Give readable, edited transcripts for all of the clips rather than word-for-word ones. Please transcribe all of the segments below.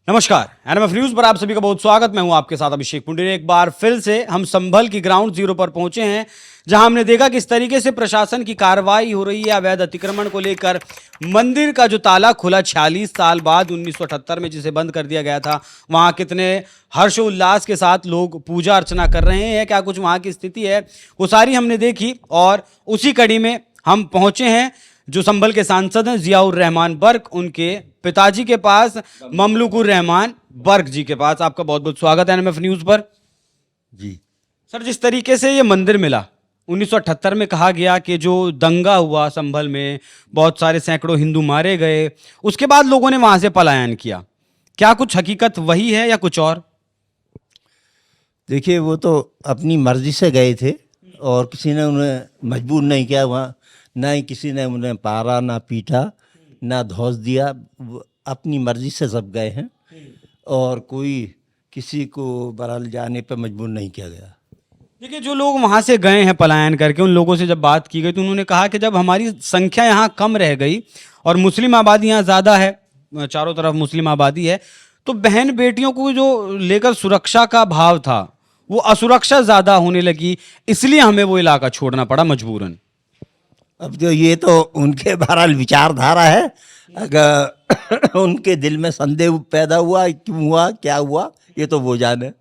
नमस्कार, NMF news पर आप सभी का बहुत स्वागत। मैं हूं आपके साथ अभिषेक पुंडे। एक बार फिर से हम संभल की ग्राउंड जीरो पर पहुंचे हैं, जहां हमने देखा किस तरीके से प्रशासन की कार्रवाई हो रही है अवैध अतिक्रमण को लेकर। मंदिर का जो ताला खुला 46 साल बाद 1978 में जिसे बंद कर दिया गया था, वहां कितने हर्षोल्लास के साथ लोग पूजा अर्चना कर रहे हैं, क्या कुछ वहां की स्थिति है, वो सारी हमने देखी। और उसी कड़ी में हम पहुंचे हैं जो संभल के सांसद हैं जियाउर रहमान बर्क, उनके पिताजी के पास, ममलुकुर रहमान बर्क जी के पास। आपका बहुत बहुत स्वागत है एनएमएफ न्यूज पर। जी सर, जिस तरीके से ये मंदिर मिला 1978 में, कहा गया कि जो दंगा हुआ संभल में, बहुत सारे सैकड़ों हिंदू मारे गए, उसके बाद लोगों ने वहां से पलायन किया। क्या कुछ हकीकत वही है या कुछ और? देखिए, वो तो अपनी मर्जी से गए थे और किसी ने उन्हें मजबूर नहीं किया। वहाँ ना ही किसी ने उन्हें मारा, ना पीटा, ना धौंस दिया। वो अपनी मर्जी से सब गए हैं और कोई किसी को बहरहाल जाने पर मजबूर नहीं किया गया। देखिए, जो लोग वहां से गए हैं पलायन करके, उन लोगों से जब बात की गई तो उन्होंने कहा कि जब हमारी संख्या यहाँ कम रह गई और मुस्लिम आबादी यहाँ ज़्यादा है, चारों तरफ मुस्लिम आबादी है, तो बहन बेटियों को जो लेकर सुरक्षा का भाव था वो असुरक्षा ज़्यादा होने लगी, इसलिए हमें वो इलाका छोड़ना पड़ा मजबूरन। अब जो ये तो उनके बहरहाल विचारधारा है। अगर उनके दिल में संदेह पैदा हुआ, क्यों हुआ, क्या हुआ, ये तो वो जाने।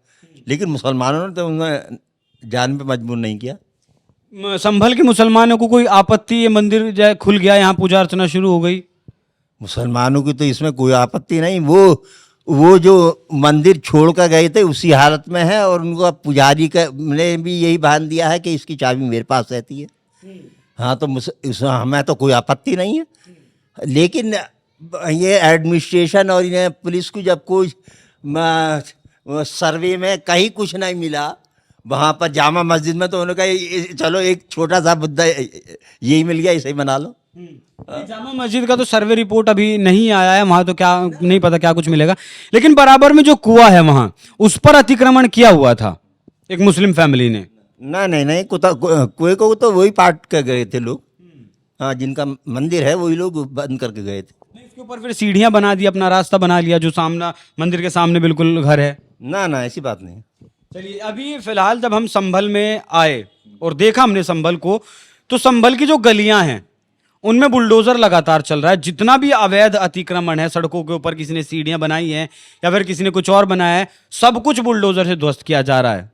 लेकिन मुसलमानों ने तो उन्हें जाने पे मजबूर नहीं किया। संभल के मुसलमानों को कोई आपत्ति, ये मंदिर खुल गया, यहाँ पूजा अर्चना शुरू हो गई? मुसलमानों की तो इसमें कोई आपत्ति नहीं। वो जो मंदिर छोड़ कर गए थे उसी हालत में है और उनको पुजारी का ने भी यही बयान दिया है कि इसकी चाबी मेरे पास रहती है। हाँ, तो इसमें हमें तो कोई आपत्ति नहीं है। लेकिन ये एडमिनिस्ट्रेशन और इन्हें पुलिस को जब कोई सर्वे में कहीं कुछ नहीं मिला, वहाँ पर जामा मस्जिद में, तो उन्होंने कहा चलो एक छोटा सा मुद्दा यही मिल गया, इसे ही बना लो। जामा मस्जिद का तो सर्वे रिपोर्ट अभी नहीं आया है, वहां तो क्या नहीं पता क्या कुछ मिलेगा। लेकिन बराबर में जो कुआं है वहां, उस पर अतिक्रमण किया हुआ था एक मुस्लिम फैमिली ने। नहीं, कुएं को तो वही पाट कर गए थे लोग। हाँ, जिनका मंदिर है वही लोग बंद करके गए थे। नहीं, इसके ऊपर फिर सीढ़ियां बना दी, अपना रास्ता बना लिया, जो सामना मंदिर के सामने बिल्कुल घर है। ना, ऐसी बात नहीं। चलिए, अभी फिलहाल जब हम संभल में आए और देखा हमने संभल को, तो संभल की जो गलियां हैं उनमें बुलडोजर लगातार चल रहा है। जितना भी अवैध अतिक्रमण है, सड़कों के ऊपर किसी ने सीढ़ियां बनाई हैं या फिर किसी ने कुछ और बनाया है, सब कुछ बुलडोजर से ध्वस्त किया जा रहा है।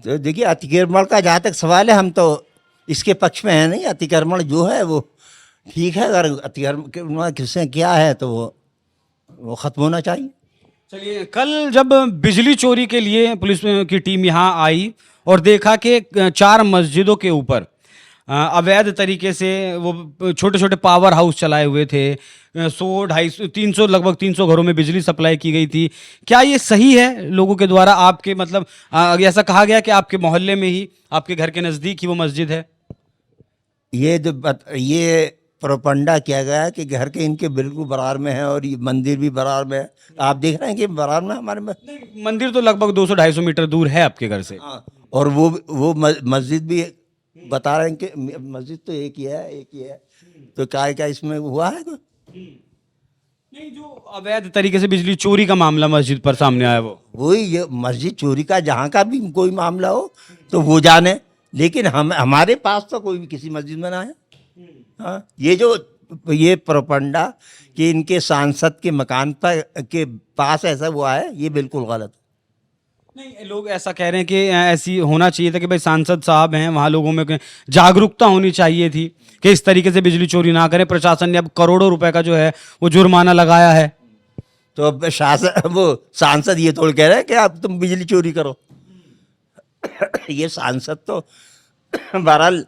तो देखिए, अतिक्रमण का जहाँ तक सवाल है, हम तो इसके पक्ष में है नहीं। अतिक्रमण जो है वो ठीक है। अगर अतिक्रमण किसने किया है तो वो खत्म होना चाहिए। चलिए, कल जब बिजली चोरी के लिए पुलिस की टीम यहाँ आई और देखा कि 4 मस्जिदों के ऊपर अवैध तरीके से वो छोटे छोटे पावर हाउस चलाए हुए थे, 100, 250, 300, लगभग 300 घरों में बिजली सप्लाई की गई थी। क्या ये सही है लोगों के द्वारा? आपके मतलब ऐसा कहा गया कि आपके मोहल्ले में ही, आपके घर के नज़दीक ही वो मस्जिद है। ये प्रोपंडा किया गया है कि घर के इनके बिल्कुल बराबर में है और ये मंदिर भी बराबर में है। आप देख रहे हैं कि बराबर में हमारे में। मंदिर तो लगभग 200-250 मीटर दूर है आपके घर से। हाँ, और वो मस्जिद भी बता रहे हैं कि मस्जिद तो एक ही है। तो क्या इसमें हुआ है कोई? नहीं, जो अवैध तरीके से बिजली चोरी का मामला मस्जिद पर सामने आया, वही ये मस्जिद चोरी का जहाँ का भी कोई मामला हो तो वो जाने। लेकिन हमारे पास तो कोई भी किसी मस्जिद में ना है। हाँ, ये प्रोपंडा कि इनके सांसद के मकान पर के पास ऐसा हुआ है, ये बिल्कुल गलत। नहीं, लोग ऐसा कह रहे हैं कि ऐसी होना चाहिए था कि भाई सांसद साहब हैं, वहाँ लोगों में जागरूकता होनी चाहिए थी कि इस तरीके से बिजली चोरी ना करें। प्रशासन ने अब करोड़ों रुपए का जो है वो जुर्माना लगाया है। तो अब वो सांसद ये थोड़ा कह रहे हैं कि आप तुम बिजली चोरी करो। ये सांसद तो बहरहाल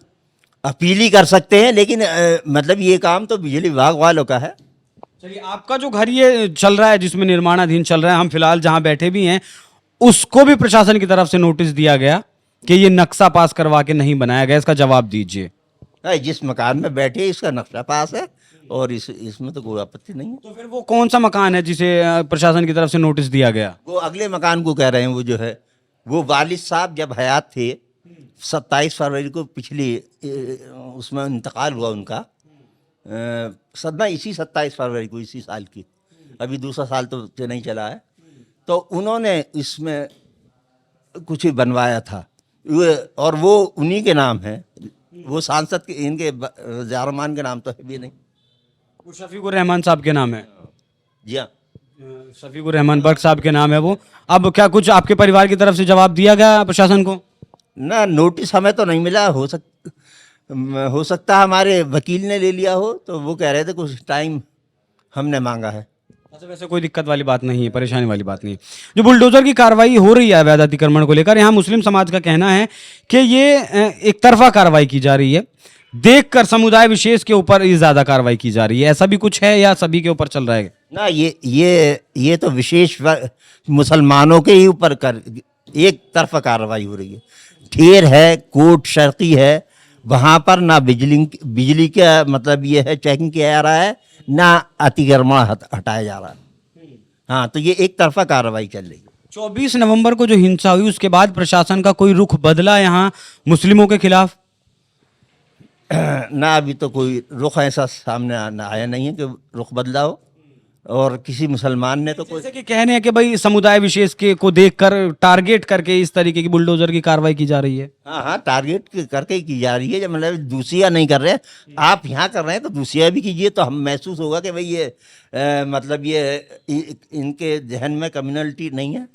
अपील ही कर सकते हैं, लेकिन मतलब ये काम तो बिजली विभाग वालों का है। चलिए, आपका जो घर ये चल रहा है, जिसमें निर्माणाधीन चल रहा है, हम फिलहाल जहाँ बैठे भी हैं, उसको भी प्रशासन की तरफ से नोटिस दिया गया कि ये नक्शा पास करवा के नहीं बनाया गया। इसका जवाब दीजिए। जिस मकान में बैठे इसका नक्शा पास है और इसमें तो कोई आपत्ति नहीं है। तो फिर वो कौन सा मकान है जिसे प्रशासन की तरफ से नोटिस दिया गया? वो अगले मकान को कह रहे हैं। वो जो है, वो वालिद साहब जब हयात थे, 27 फरवरी को पिछली उसमें इंतकाल हुआ उनका। सदमा इसी 27 फरवरी को इसी साल की। अभी दूसरा साल तो नहीं चला है, तो उन्होंने इसमें कुछ बनवाया था और वो उन्हीं के नाम है, वो सांसद के इनके जारमान के नाम तो है भी नहीं। वो शफीकुर रहमान साहब के नाम है। जी हाँ। शफीकुर रहमान बर्क साहब के नाम है वो। अब क्या कुछ आपके परिवार की तरफ से जवाब दिया गया प्रशासन को? ना, नोटिस हमें तो नहीं मिला, हो सकता है हमारे वकील ने ले लिया हो, तो वो कह रहे थे कुछ टाइम हमने मांगा है। अच्छा, वैसे कोई दिक्कत वाली बात नहीं है, परेशानी वाली बात नहीं है। जो बुलडोजर की कार्रवाई हो रही है अवैध अतिक्रमण को लेकर, यहाँ मुस्लिम समाज का कहना है कि ये एक तरफा कार्रवाई की जा रही है, देखकर समुदाय विशेष के ऊपर ये ज्यादा कार्रवाई की जा रही है। ऐसा भी कुछ है या सभी के ऊपर चल रहा है? ना, ये तो विशेष मुसलमानों के ही ऊपर एक तरफा कार्रवाई हो रही है। ढेर है, कोर्ट शर्ती है, वहाँ पर ना बिजली का मतलब ये है चेकिंग किया जा रहा है, ना अतिक्रमण हटाया जा रहा है। हाँ, तो ये एक तरफा कार्रवाई चल रही है। 24 नवंबर को जो हिंसा हुई उसके बाद प्रशासन का कोई रुख बदला यहाँ मुस्लिमों के खिलाफ? ना, अभी तो कोई रुख ऐसा सामने आया नहीं है कि रुख बदला हो, और किसी मुसलमान ने तो कोई जैसे कि कहने हैं कि भाई समुदाय विशेष के को देखकर टारगेट करके इस तरीके की बुलडोजर की कार्रवाई की जा रही है। हाँ हाँ, टारगेट करके ही की जा रही है। जब मतलब दूसरिया नहीं कर रहे, आप यहाँ कर रहे हैं तो दूसरिया भी कीजिए, तो हम महसूस होगा कि भाई ये मतलब ये इनके जहन में कम्युनलिटी नहीं है।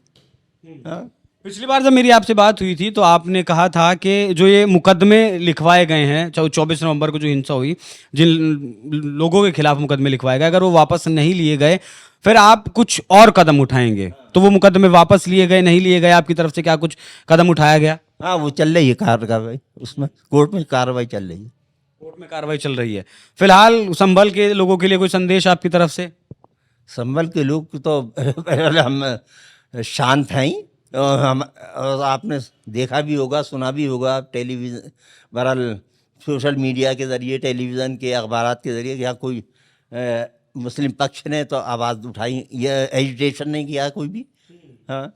हाँ। पिछली बार जब मेरी आपसे बात हुई थी तो आपने कहा था कि जो ये मुकदमे लिखवाए गए हैं 24 नवंबर को जो हिंसा हुई, जिन लोगों के खिलाफ मुकदमे लिखवाए गए, अगर वो वापस नहीं लिए गए फिर आप कुछ और कदम उठाएंगे। तो वो मुकदमे वापस लिए गए, नहीं लिए गए, आपकी तरफ से क्या कुछ कदम उठाया गया? हाँ, वो चल रही है कार्रवाई, उसमें कोर्ट में कार्रवाई चल रही है। कोर्ट में कार्रवाई चल रही है। फिलहाल संभल के लोगों के लिए कोई संदेश आपकी तरफ से? संभल के लोग तो हम शांत हैं ही, और आपने देखा भी होगा, सुना भी होगा टेलीविज़न, बहरहाल सोशल मीडिया के ज़रिए, टेलीविज़न के, अखबारात के ज़रिए, या कोई मुस्लिम पक्ष ने तो आवाज़ उठाई, यह एजिटेशन नहीं किया कोई भी। हाँ,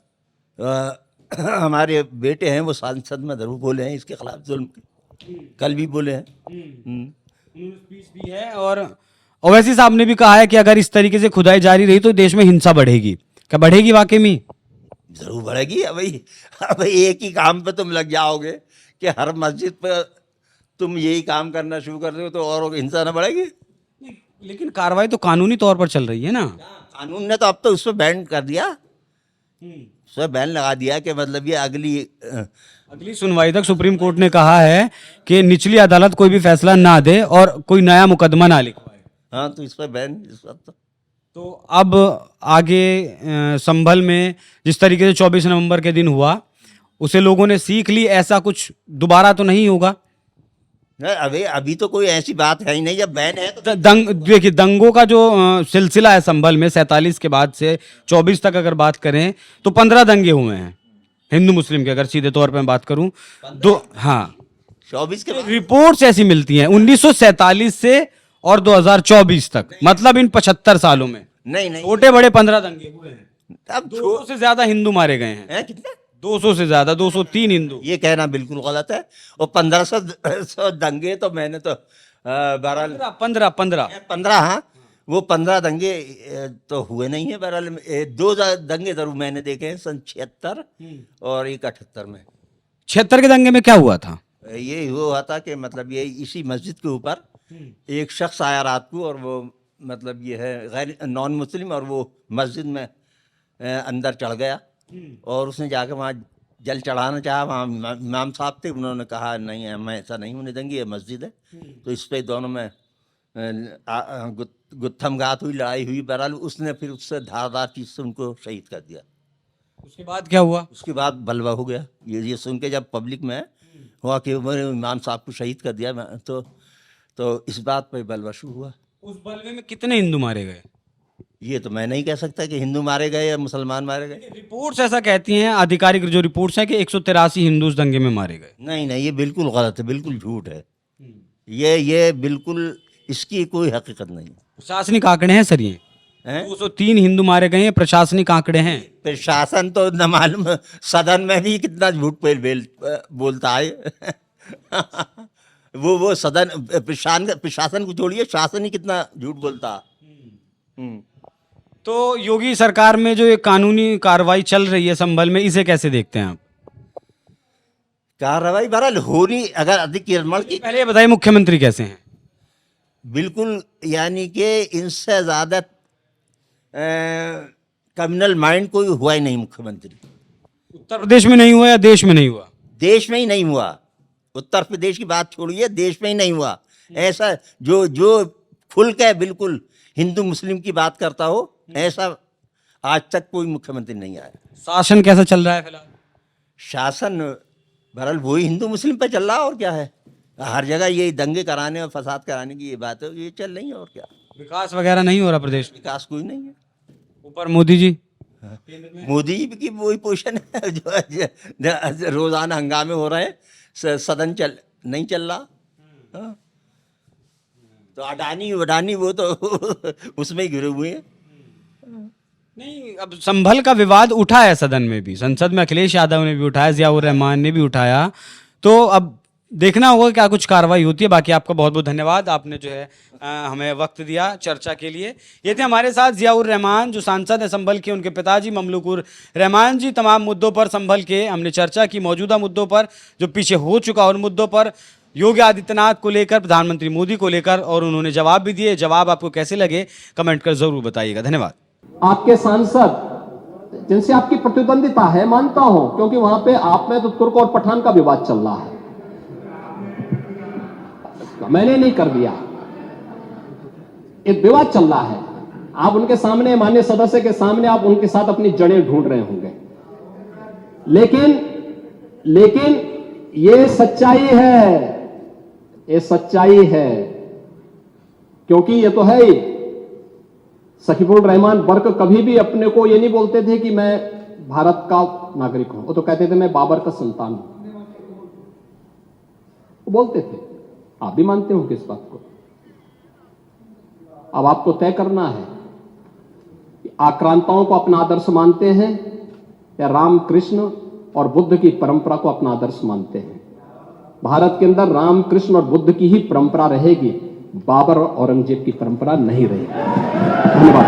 हमारे बेटे हैं वो सांसद में ज़रूर बोले हैं इसके खिलाफ जुल्म, कल भी बोले हैं। स्पीच भी है। और ओवैसी साहब ने भी कहा है कि अगर इस तरीके से खुदाई जारी रही तो देश में हिंसा बढ़ेगी। क्या बढ़ेगी वाकई में? जरूर बढ़ेगी। अब एक ही काम पे तुम लग जाओगे कि हर मस्जिद पे तुम यही काम करना शुरू कर रहे हो, तो और हिंसा ना बढ़ेगी। लेकिन कार्रवाई तो कानूनी तौर पर चल रही है ना। कानून ने तो अब तो उस पर बैन कर दिया, उस पर बैन लगा दिया कि मतलब ये अगली सुनवाई तक सुप्रीम कोर्ट ने कहा है कि निचली अदालत कोई भी फैसला ना दे और कोई नया मुकदमा ना लिखवाए। हाँ, तो इस पर बैन इस वक्त तो अब आगे संभल में जिस तरीके से 24 नवंबर के दिन हुआ उसे लोगों ने सीख ली, ऐसा कुछ दोबारा तो नहीं होगा? अभी तो कोई ऐसी बात है ही नहीं। जब बैन है तो देखिए, दंगों का जो सिलसिला है संभल में 47 के बाद से 24 तक अगर बात करें तो 15 दंगे हुए हैं हिंदू मुस्लिम के, अगर सीधे तौर पे मैं बात करूं तो। हाँ, 24 के बाद रिपोर्ट्स ऐसी मिलती हैं 1947 से और 2024 तक, मतलब इन 75 सालों में नहीं छोटे बड़े 15 दंगे हुए हैं। अब 200 से ज्यादा हिंदू मारे गए हैं। कितने? 200 से ज्यादा, 203 हिंदू। ये कहना बिल्कुल गलत है। और 1500 दंगे तो मैंने तो बहरहाल 15, हाँ, वो 15 दंगे तो हुए नहीं है। बहरहाल 2 दंगे जरूर मैंने देखे हैं, सन 76 और एक 78 में। 76 के दंगे में क्या हुआ था? ये हुआ था कि मतलब ये इसी मस्जिद के ऊपर एक शख्स आया रात को, और वो मतलब ये है गैर नॉन मुस्लिम, और वो मस्जिद में अंदर चढ़ गया और उसने जाकर वहाँ जल चढ़ाना चाहा। वहाँ इमाम साहब थे, उन्होंने कहा नहीं, मैं ऐसा नहीं होने देंगे, ये मस्जिद है। तो इस पर दोनों में गुत्थम गात हुई, लड़ाई हुई। बहरहाल उसने फिर उससे धारदार चीज़ से उनको शहीद कर दिया। उसके बाद क्या हुआ? उसके बाद बलवा हो गया। ये सुन के जब पब्लिक में हुआ कि उन्होंने इमाम साहब को शहीद कर दिया, तो इस बात पर बलवा शुरू हुआ। उस बलवे में कितने हिंदू मारे गए? ये तो मैं नहीं कह सकता कि हिंदू मारे गए या मुसलमान मारे गए। रिपोर्ट्स ऐसा कहती हैं, आधिकारिक जो रिपोर्ट्स हैं कि 183 हिंदू उस दंगे में मारे गए। नहीं, ये बिल्कुल गलत है, बिल्कुल झूठ है। ये बिल्कुल, इसकी कोई हकीकत नहीं है। प्रशासनिक आंकड़े हैं सर, ये 203 हिंदू मारे गए हैं, प्रशासनिक आंकड़े हैं। प्रशासन तो न मालूम सदन में भी कितना झूठ बोलता है। वो सदन प्रशासन को छोड़िए, शासन ही कितना झूठ बोलता है। तो योगी सरकार में जो ये कानूनी कार्रवाई चल रही है संभल में, इसे कैसे देखते हैं आप? कार्रवाई बहरहाल होनी, अगर अतिक्रमण की, पहले ये बताइए मुख्यमंत्री कैसे हैं? बिल्कुल, यानी कि इनसे ज़्यादा कम्युनल माइंड कोई हुआ ही नहीं मुख्यमंत्री। उत्तर प्रदेश में नहीं हुआ या देश में नहीं हुआ? देश में ही नहीं हुआ। उत्तर प्रदेश की बात छोड़िए, देश में ही नहीं हुआ ऐसा। जो जो खुल के बिल्कुल हिंदू मुस्लिम की बात करता हो, ऐसा आज तक कोई मुख्यमंत्री नहीं आया। शासन कैसा चल रहा है फिलहाल? शासन बहरहाल वही हिंदू मुस्लिम पे चल रहा है, और क्या है। हर जगह ये दंगे कराने और फसाद कराने की ये बात है, ये चल रही है, और क्या। विकास वगैरह नहीं हो रहा प्रदेश में? विकास कोई नहीं है। ऊपर मोदी जी, मोदी जी की वही पोजीशन है जो रोजाना हंगामे हो रहे हैं, सदन नहीं चल रहा। हाँ। तो अडानी वो तो उसमें ही घिरे हुए हैं। नहीं, अब संभल का विवाद उठा है सदन में भी, संसद में अखिलेश यादव ने भी उठाया, जियाउर रहमान ने भी उठाया। तो अब देखना होगा क्या कुछ कार्रवाई होती है। बाकी आपका बहुत बहुत धन्यवाद, आपने जो है हमें वक्त दिया चर्चा के लिए। ये थे हमारे साथ जियाउर रहमान, जो सांसद हैं संभल के, उनके पिताजी ममलुकुर रहमान जी। तमाम मुद्दों पर संभल के हमने चर्चा की, मौजूदा मुद्दों पर, जो पीछे हो चुका उन मुद्दों पर, योगी आदित्यनाथ को लेकर, प्रधानमंत्री मोदी को लेकर, और उन्होंने जवाब भी दिए। जवाब आपको कैसे लगे कमेंट कर जरूर बताइएगा। धन्यवाद। आपके सांसद जिनसे आपकी प्रतिद्वंदिता है, मानता हूं, क्योंकि वहां पे आप में तो तुर्क और पठान का विवाद चल रहा है, मैंने नहीं कर दिया, एक विवाद चल रहा है। आप उनके सामने, माननीय सदस्य के सामने, आप उनके साथ अपनी जड़ें ढूंढ रहे होंगे, लेकिन ये सच्चाई है, ये सच्चाई है, क्योंकि ये तो है ही। सकीफुर रहमान बर्क कभी भी अपने को ये नहीं बोलते थे कि मैं भारत का नागरिक हूं, वो तो कहते थे मैं बाबर का संतान हूं, वो बोलते थे। आप भी मानते हो किस बात को? अब आपको तय करना है कि आक्रांताओं को अपना आदर्श मानते हैं या राम कृष्ण और बुद्ध की परंपरा को अपना आदर्श मानते हैं। भारत के अंदर राम कृष्ण और बुद्ध की ही परंपरा रहेगी, बाबर और औरंगजेब की परंपरा नहीं रहेगी। धन्यवाद।